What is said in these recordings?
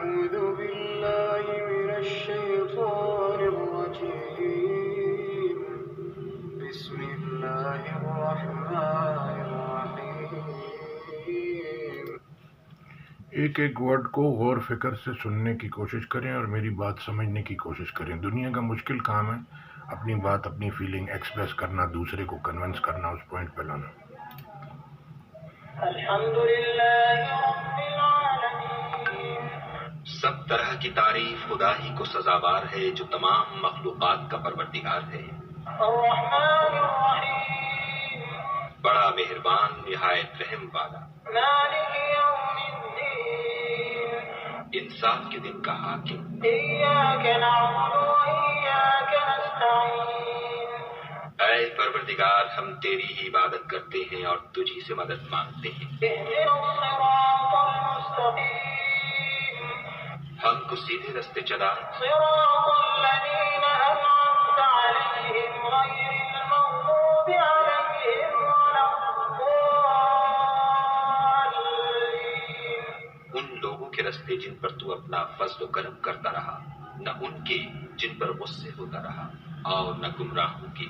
أعوذ بالله من الشيطان الرجيم بسم الله الرحمن الرحيم. ایک ایک ورڈ کو غور فکر سے سننے کی کوشش کریں اور میری بات سمجھنے کی کوشش کریں. دنیا کا مشکل کام ہے اپنی بات، اپنی فیلنگ ایکسپریس کرنا، دوسرے کو کنونس کرنا، اس پوائنٹ پہ لانا. الحمدللہ رب العالمین. سب طرح کی تعریف خدا ہی کو سزاوار ہے جو تمام مخلوقات کا پروردگار ہے. الرحمن الرحیم. بڑا مہربان، نہایت رحم والا. مالک یوم الدین. انصاف کے دن کا حاکم. ایاک نعبد و ایاک نستعین. اے پروردگار، ہم تیری ہی عبادت کرتے ہیں اور تجھی سے مدد مانگتے ہیں. اہدنا الصراط المستقیم. ہم کو سیدھے رستے چلا، صراط الذین انعمت علیہم غیر المغضوب علیہم ولا الضالین. ان لوگوں کے رستے جن پر تو اپنا فضل و کرم کرتا رہا، نہ ان کے جن پر غصے ہوتا رہا، اور نہ گمراہوں کی.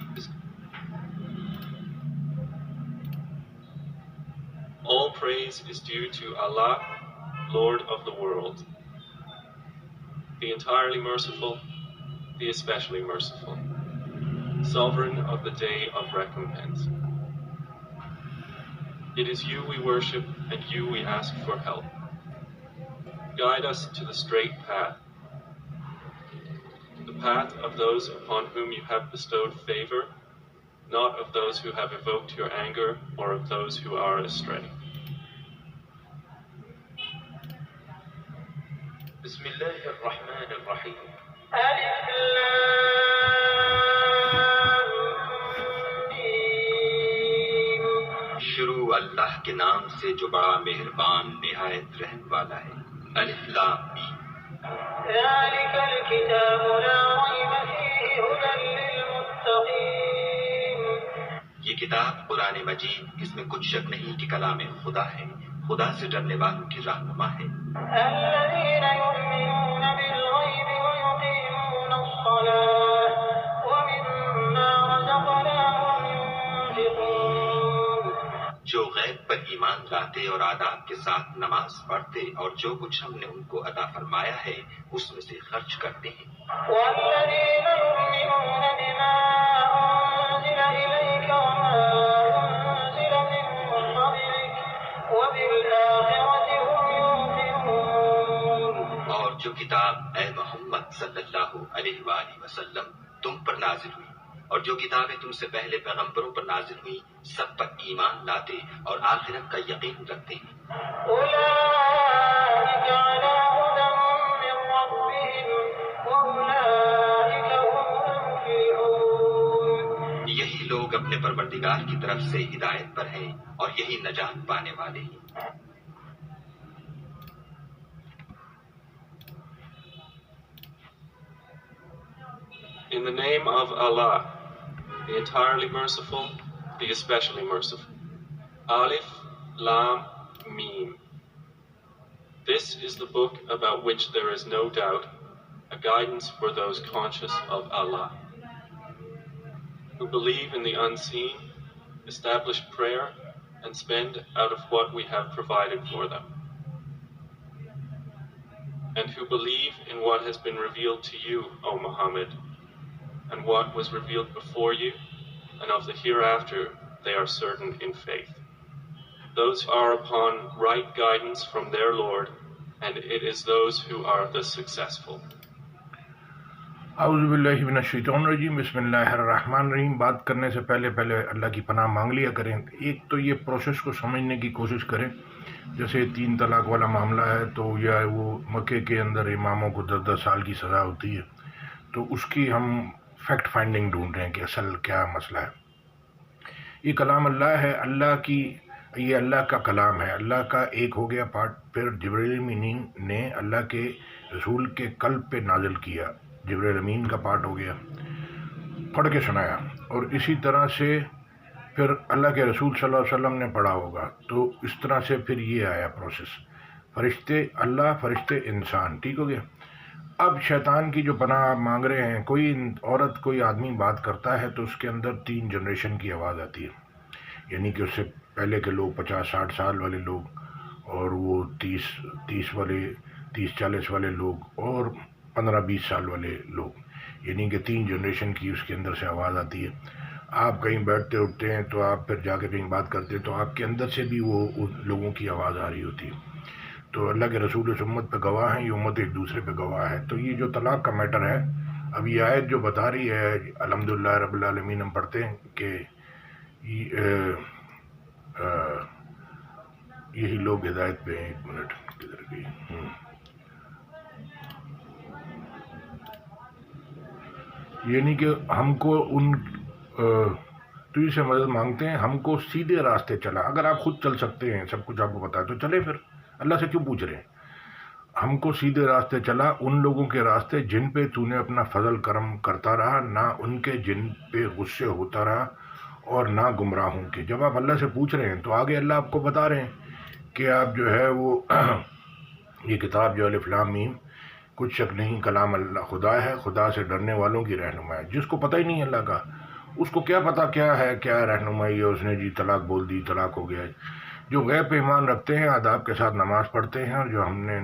All praise is due to Allah, Lord of the world, the entirely merciful, the especially merciful, Sovereign of the day of recompense. It is you we worship and you we ask for help. Guide us to the straight path, the path of those upon whom you have bestowed favor, not of those who have evoked your anger or of those who are astray. بسم اللہ الرحمن الرحیم. الف لام میم. شروع اللہ کے نام سے جو بڑا مہربان، نہایت رحم والا ہے. الف لام میم. ذلك الكتاب لا ريب فيه هدى للمتقين. یہ کتاب قرآن مجید، اس میں کچھ شک نہیں کہ کلام خدا ہے، خدا سے ڈرنے والوں کی رہنما ہے. الذين يؤمنون بالغيب ويقيمون الصلاة ومما رزقناهم ينفقون. جو غیب پر ایمان لاتے اور آداب کے ساتھ نماز پڑھتے اور جو کچھ ہم نے ان کو عطا فرمایا ہے اس میں سے خرچ کرتے ہیں. والذين يؤمنون بما أنزل إليك وما أنزل من قبلك وبالآخرة هم يوقنون. اور جو کتاب اے محمد صلی اللہ علیہ وآلہ وسلم تم پر نازل ہوئی اور جو کتابیں تم سے پہلے پیغمبروں پر نازل ہوئی، سب پر ایمان لاتے اور آخرت کا یقین رکھتے ہیں. أولئك على هدى من ربهم وأولئك هم المفلحون. یہی لوگ اپنے پروردگار کی طرف سے ہدایت پر ہیں اور یہی نجات پانے والے ہیں. In the name of Allah, the entirely merciful, the especially merciful. Alif, Lam, Mim. This is the book about which there is no doubt, a guidance for those conscious of Allah, who believe in the unseen, establish prayer, and spend out of what we have provided for them, and who believe in what has been revealed to you, O Muhammad, and what was revealed before you, and of the hereafter they are certain in faith. Those are upon right guidance from their Lord, and it is those who are the successful. اعوذ باللہ من الشیطان الرجیم. بسم اللہ الرحمن الرحیم. بات کرنے سے پہلے اللہ کی پناہ مانگ لیا کریں. ایک تو یہ پروسیس کو سمجھنے کی کوشش کریں. جیسے 3 طلاق والا معاملہ ہے تو یا وہ مکے کے اندر اماموں کو 10 سال کی سزا ہوتی ہے، تو اس کی ہم فیکٹ فائنڈنگ ڈھونڈ رہے ہیں کہ اصل کیا مسئلہ ہے. یہ کلام اللہ ہے، اللہ کی، یہ اللہ کا کلام ہے. اللہ کا ایک ہو گیا پارٹ، پھر جبرائیل امین نے اللہ کے رسول کے قلب پہ نازل کیا، جبرائیل امین کا پارٹ ہو گیا، پڑھ کے سنایا. اور اسی طرح سے پھر اللہ کے رسول صلی اللہ علیہ وسلم نے پڑھا ہوگا، تو اس طرح سے پھر یہ آیا پروسیس. فرشتے اللہ، فرشتے انسان، ٹھیک ہو گیا۔ اب شیطان کی جو پناہ آپ مانگ رہے ہیں، کوئی عورت کوئی آدمی بات کرتا ہے تو اس کے اندر 3 جنریشن کی آواز آتی ہے، یعنی کہ اس سے پہلے کے لوگ 50-60 سال والے لوگ، اور وہ 30-40 والے لوگ، اور 15-20 سال والے لوگ، یعنی کہ 3 جنریشن کی اس کے اندر سے آواز آتی ہے۔ آپ کہیں بیٹھتے اٹھتے ہیں تو آپ پھر جا کے کہیں بات کرتے ہیں تو آپ کے اندر سے بھی وہ ان لوگوں کی آواز آ رہی ہوتی ہے۔ تو اللہ کے رسول اس امت پہ گواہ ہیں، یہ امت ایک دوسرے پہ گواہ ہے۔ تو یہ جو طلاق کا میٹر ہے، اب یہ آیت جو بتا رہی ہے، الحمدللہ رب العالمین، ہم پڑھتے ہیں کہ یہی لوگ ہدایت پہ ہیں۔ ایک منٹ، کدھر گئی؟ یعنی کہ ہم کو ان تو سے مدد مانگتے ہیں، ہم کو سیدھے راستے چلا۔ اگر آپ خود چل سکتے ہیں، سب کچھ آپ کو پتا ہے، تو چلے، پھر اللہ سے کیوں پوچھ رہے ہیں؟ ہم کو سیدھے راستے چلا، ان لوگوں کے راستے جن پہ تو نے اپنا فضل کرم کرتا رہا، نہ ان کے جن پہ غصے ہوتا رہا، اور نہ گمراہوں کے۔ جب آپ اللہ سے پوچھ رہے ہیں تو آگے اللہ آپ کو بتا رہے ہیں کہ آپ جو ہے وہ یہ کتاب جو الف لام میم، کچھ شک نہیں، کلام اللہ خدا ہے، خدا سے ڈرنے والوں کی رہنمائی۔ جس کو پتہ ہی نہیں اللہ کا، اس کو کیا پتہ کیا ہے، کیا رہنمائی ہے، اس نے جی طلاق بول دی، طلاق ہو گیا۔ جو غیب پہ ایمان رکھتے ہیں، آداب کے ساتھ نماز پڑھتے ہیں، اور جو ہم نے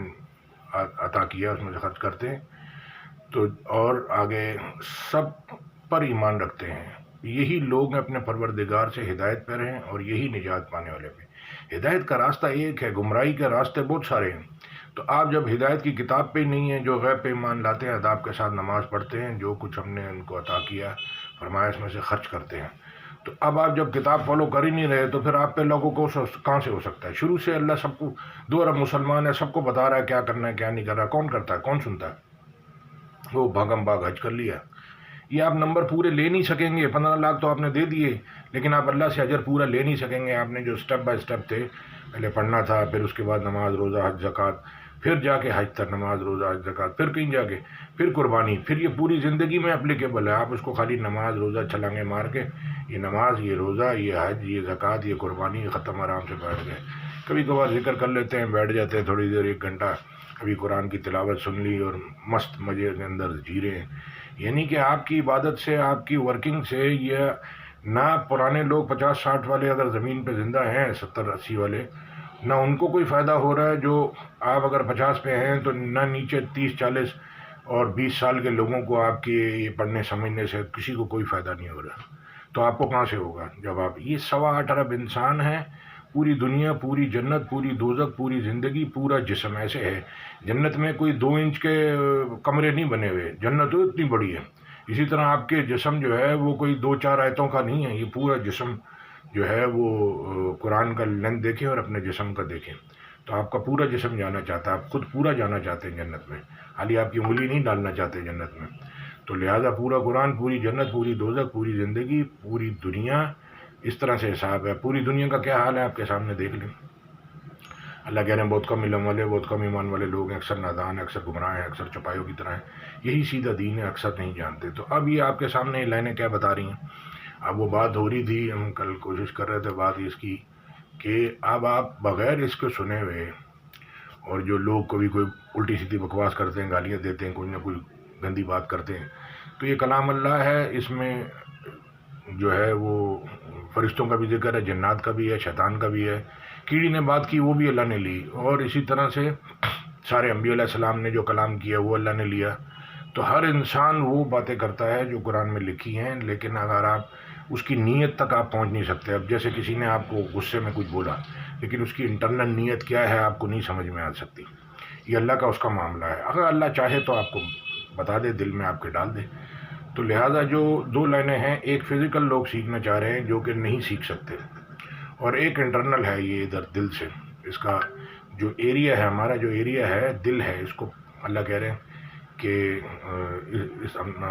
عطا کیا اس میں سے خرچ کرتے ہیں، تو اور آگے سب پر ایمان رکھتے ہیں، یہی لوگ اپنے پروردگار سے ہدایت پہ رہیں، اور یہی نجات پانے والے پہ۔ ہدایت کا راستہ ایک ہے، گمراہی کے راستے بہت سارے ہیں۔ تو آپ جب ہدایت کی کتاب پہ ہی نہیں ہیں، جو غیب پہ ایمان لاتے ہیں، آداب کے ساتھ نماز پڑھتے ہیں، جو کچھ ہم نے ان کو عطا کیا فرمایا اس میں سے خرچ کرتے ہیں، تو اب آپ جب کتاب فالو کر ہی نہیں رہے تو پھر آپ پہ لوگوں کو کہاں سے ہو سکتا ہے؟ شروع سے اللہ سب کو 2 ارب مسلمان ہے، سب کو بتا رہا ہے کیا کرنا ہے کیا نہیں کر رہا۔ کون کرتا ہے؟ کون سنتا ہے؟ وہ بھاگم بھاگ حج کر لیا۔ یہ آپ نمبر پورے لے نہیں سکیں گے، 15 لاکھ تو آپ نے دے دیے، لیکن آپ اللہ سے اجر پورا لے نہیں سکیں گے۔ آپ نے جو سٹیپ بائی سٹیپ تھے، پہلے پڑھنا تھا، پھر اس کے بعد نماز روزہ حج زکوٰۃ، پھر جا کے حج تک، نماز روزہ حج زکوٰۃ، پھر کہیں جا کے پھر قربانی، پھر یہ پوری زندگی میں اپلیکیبل ہے۔ آپ اس کو خالی نماز روزہ چھلانگے مار کے، یہ نماز، یہ روزہ، یہ حج، یہ زکوٰۃ، یہ قربانی، یہ ختم، آرام سے بیٹھ گئے۔ کبھی کبھار ذکر کر لیتے ہیں، بیٹھ جاتے ہیں تھوڑی دیر، 1 گھنٹہ، کبھی قرآن کی تلاوت سن لی اور مست مزے کے اندر جی رہے ہیں۔ یعنی کہ آپ کی عبادت سے، آپ کی ورکنگ سے، یہ نہ پرانے لوگ 50-60 والے اگر زمین پہ زندہ ہیں، 70-80 والے، نہ ان کو کوئی فائدہ ہو رہا ہے، جو آپ اگر 50 پہ ہیں تو نہ نیچے 30-40 اور 20 سال کے لوگوں کو آپ کے یہ پڑھنے سمجھنے سے کسی کو کوئی فائدہ نہیں ہو رہا۔ تو آپ کو کہاں سے ہوگا جب آپ یہ 8.25 ارب انسان ہیں، پوری دنیا، پوری جنت، پوری دوزخ، پوری زندگی، پورا جسم ایسے ہے۔ جنت میں کوئی 2 انچ کے کمرے نہیں بنے ہوئے، جنت تو اتنی بڑی ہے۔ اسی طرح آپ کے جسم جو ہے وہ کوئی 2-4 آیتوں کا نہیں ہے، یہ پورا جسم جو ہے وہ قرآن کا لینتھ دیکھیں اور اپنے جسم کا دیکھیں، تو آپ کا پورا جسم جانا چاہتا ہے، آپ خود پورا جانا چاہتے ہیں جنت میں، خالی آپ کی انگلی نہیں ڈالنا چاہتے جنت میں۔ تو لہٰذا پورا قرآن، پوری جنت، پوری دوزخ، پوری زندگی، پوری دنیا، اس طرح سے حساب ہے۔ پوری دنیا کا کیا حال ہے آپ کے سامنے دیکھ لیں۔ اللہ کہہ رہے ہیں بہت کم علم والے، بہت کم ایمان والے لوگ ہیں، اکثر نادان ہیں، اکثر گمراہ ہیں، اکثر چپائیوں کی طرح ہیں۔ یہی سیدھا دین ہے، اکثر نہیں جانتے۔ تو اب یہ آپ کے سامنے لائنیں کیا بتا رہی ہیں؟ اب وہ بات ہو رہی تھی، ہم کل کوشش کر رہے تھے بات اس کی کہ اب آپ بغیر اس کے سنے ہوئے، اور جو لوگ کبھی کوئی الٹی سیدھی بکواس کرتے ہیں، گالیاں دیتے ہیں، کوئی نہ کوئی گندی بات کرتے ہیں، تو یہ کلام اللہ ہے، اس میں جو ہے وہ فرشتوں کا بھی ذکر ہے، جنات کا بھی ہے، شیطان کا بھی ہے۔ کیڑی نے بات کی وہ بھی اللہ نے لی، اور اسی طرح سے سارے انبیاء علیہ السلام نے جو کلام کیا وہ اللہ نے لیا۔ تو ہر انسان وہ باتیں کرتا ہے جو قرآن میں لکھی ہیں، لیکن اگر آپ اس کی نیت تک آپ پہنچ نہیں سکتے۔ اب جیسے کسی نے آپ کو غصے میں کچھ بولا، لیکن اس کی انٹرنل نیت کیا ہے آپ کو نہیں سمجھ میں آ سکتی، یہ اللہ کا اس کا معاملہ ہے۔ اگر اللہ چاہے تو آپ کو بتا دے، دل میں آپ کے ڈال دے۔ تو لہٰذا جو 2 لائنیں ہیں، ایک فزیکل لوگ سیکھنا چاہ رہے ہیں جو کہ نہیں سیکھ سکتے، اور ایک انٹرنل ہے، یہ ادھر دل سے، اس کا جو ایریا ہے، ہمارا جو ایریا ہے دل ہے، اس کو اللہ کہہ رہے ہیں کہ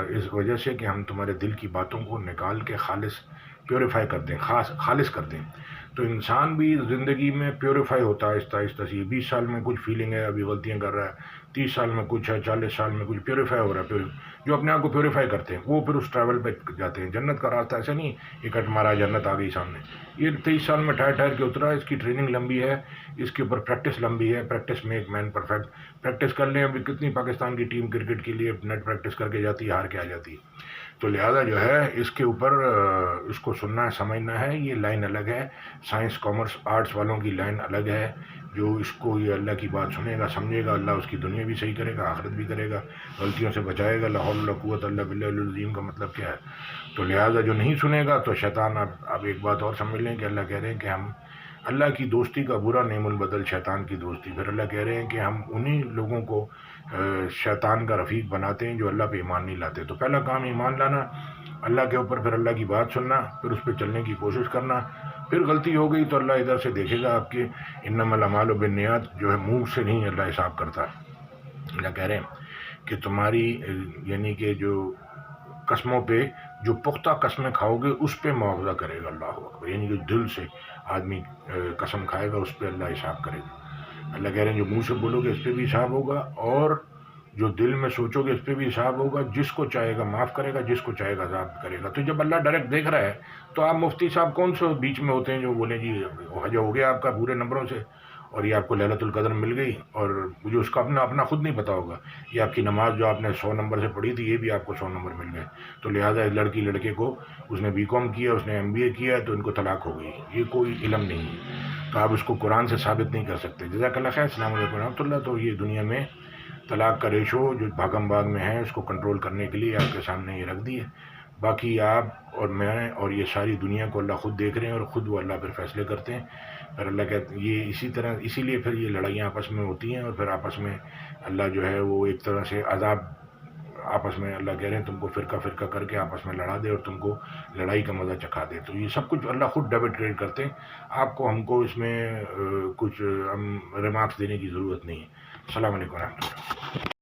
اس وجہ سے کہ ہم تمہارے دل کی باتوں کو نکال کے خالص پیوریفائی کر دیں، خالص کر دیں۔ تو انسان بھی زندگی میں پیوریفائی ہوتا ہے آہستہ آہستہ سے. 20 سال میں کچھ فیلنگ ہے، ابھی غلطیاں کر رہا ہے، 30 سال میں کچھ ہے، 40 سال میں کچھ پیوریفائی ہو رہا ہے. جو اپنے آپ کو پیوریفائی کرتے ہیں وہ پھر اس ٹریول پہ جاتے ہیں. جنت کا راستہ ایسا نہیں ایک کٹ مارا جنت آ گئی سامنے. یہ 23 سال میں ٹھہر ٹھہر کے اترا. اس کی ٹریننگ لمبی ہے، اس کے اوپر پریکٹس لمبی ہے. Practice make man perfect. Practice کر لیں. ابھی کتنی پاکستان کی ٹیم کرکٹ کے لیے نیٹ پریکٹس کر کے جاتی ہے، ہار کے آ جاتی ہے. تو لہذا جو ہے اس کے اوپر اس کو سننا ہے، سمجھنا ہے. یہ لائن الگ ہے، سائنس کامرس آرٹس والوں کی لائن الگ ہے. جو اس کو یہ اللہ کی بات سنے گا، سمجھے گا، اللہ اس کی دنیا بھی صحیح کرے گا، آخرت بھی کرے گا، غلطیوں سے بچائے گا. لا حول ولا قوت الا باللہ العظیم کا مطلب کیا ہے؟ تو لہذا جو نہیں سنے گا تو شیطان. اب ایک بات اور سمجھ لیں کہ اللہ کہہ رہے ہیں کہ ہم اللہ کی دوستی کا برا نعم البدل شیطان کی دوستی. پھر اللہ کہہ رہے ہیں کہ ہم انہی لوگوں کو شیطان کا رفیق بناتے ہیں جو اللہ پہ ایمان نہیں لاتے. تو پہلا کام ایمان لانا اللہ کے اوپر، پھر اللہ کی بات سننا، پھر اس پہ چلنے کی کوشش کرنا. پھر غلطی ہو گئی تو اللہ ادھر سے دیکھے گا آپ کے. انما الاعمال بالنیات جو ہے منہ سے نہیں اللہ حساب کرتا. اللہ کہہ رہے ہیں کہ تمہاری یعنی کہ جو قسموں پہ جو پختہ قسمیں کھاؤ گے اس پہ معاوضہ کرے گا اللہ اکبر. یعنی جو دل سے آدمی قسم کھائے گا اس پہ اللہ حساب کرے گا. اللہ کہہ رہے ہیں جو منہ سے بولو گے اس پہ بھی حساب ہوگا، اور جو دل میں سوچو گے اس پہ بھی حساب ہوگا. جس کو چاہے گا معاف کرے گا، جس کو چاہے گا عذاب کرے گا. تو جب اللہ ڈائریکٹ دیکھ رہا ہے تو آپ مفتی صاحب کون سے بیچ میں ہوتے ہیں جو بولیں جی حج ہو گیا آپ کا پورے نمبروں سے، اور یہ آپ کو لیلۃ القدر مل گئی، اور مجھے اس کا اپنا خود نہیں پتا ہوگا. یہ آپ کی نماز جو آپ نے 100 نمبر سے پڑھی تھی یہ بھی آپ کو 100 نمبر مل گئے. تو لہٰذا لڑکی لڑکے کو اس نے BCom کیا، اس نے MBA کیا ہے تو ان کو طلاق ہو گئی. یہ کوئی علم نہیں ہے، تو آپ اس کو قرآن سے ثابت نہیں کر سکتے. جزاک اللہ خیر. السلام علیکم ورحمۃ اللہ. تو یہ دنیا میں طلاق کا ریشو جو بھاگم بھاگ میں ہے اس کو کنٹرول کرنے کے لیے آپ کے سامنے یہ رکھ دی ہے. باقی آپ اور میں اور یہ ساری دنیا کو اللہ خود دیکھ رہے ہیں، اور خود وہ اللہ پھر فیصلے کرتے ہیں. پھر اللہ کہتے ہیں یہ اسی لیے پھر یہ لڑائیاں آپس میں ہوتی ہیں، اور پھر آپس میں اللہ جو ہے وہ ایک طرح سے عذاب آپس میں اللہ کہہ رہے ہیں تم کو فرقہ فرقہ کر کے آپس میں لڑا دے اور تم کو لڑائی کا مزہ چکھا دے. تو یہ سب کچھ اللہ خود ڈیمونسٹریٹ کرتے ہیں. آپ کو ہم کو اس میں کچھ ریمارکس دینے کی ضرورت نہیں ہے. السلام علیکم ورحمۃ اللہ.